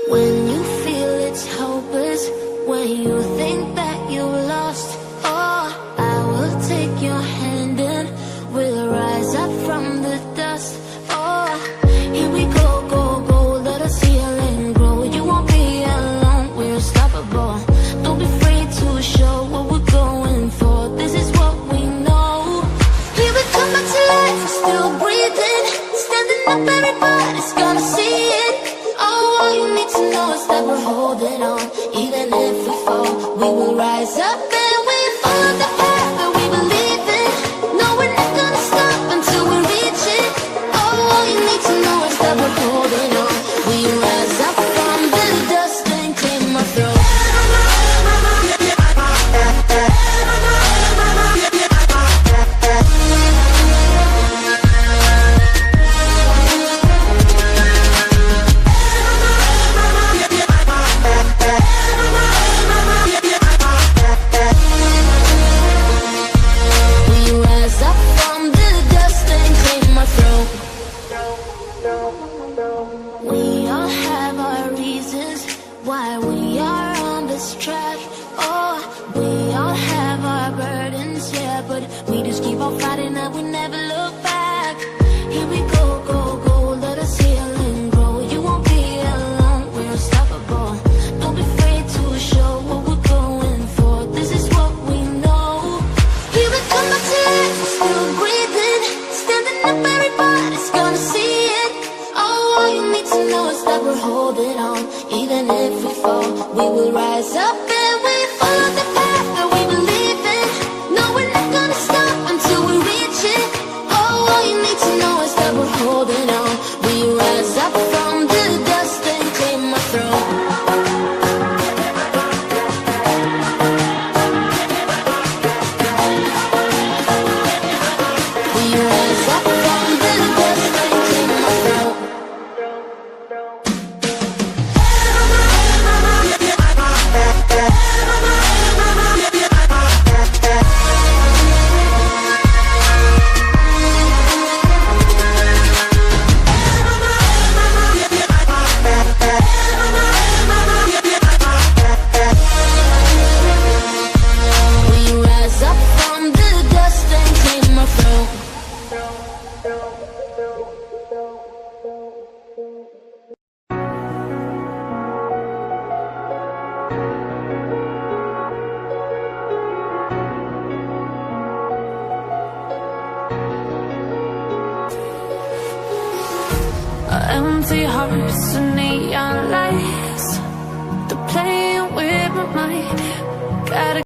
When you feel it's hopeless, when you think that you're lost, oh, I will take your hand and we'll rise up from the dust. Oh, here we go, go, go, let us heal and grow. You won't be alone, we're unstoppable. Don't be afraid to show what we're going for. This is what we know. Here we come back to life, we're still breathing. Standing up, everybody's gonna see it. Oh, all you need to know is that we're holding on. Even if we fall, we will rise up and we follow the path that we believe in. No, we're not gonna stop until we reach it. Oh, all you need to know is that we're holding on. We rise up from the dust and clear my throat. We all have our reasons why we are on this track. Oh, we all have our burdens, yeah, but we just keep on fighting and we never look back. Here we go, go, go, let us heal and grow. You won't be alone, we're unstoppable. Don't be afraid to show what we're going for. This is what we know. Here we come back to life, we're still breathing. Standing up, everybody's gonna see it. Oh, all you need to know is that we're holding on. Even if we fall, we will rise up and we follow the path that we believe in. No, we're not gonna stop until we reach it. Oh, all you need to know is that we're holding on. We rise up from the dust and clear my throat. We rise up from the dust and clear my throat. Empty hearts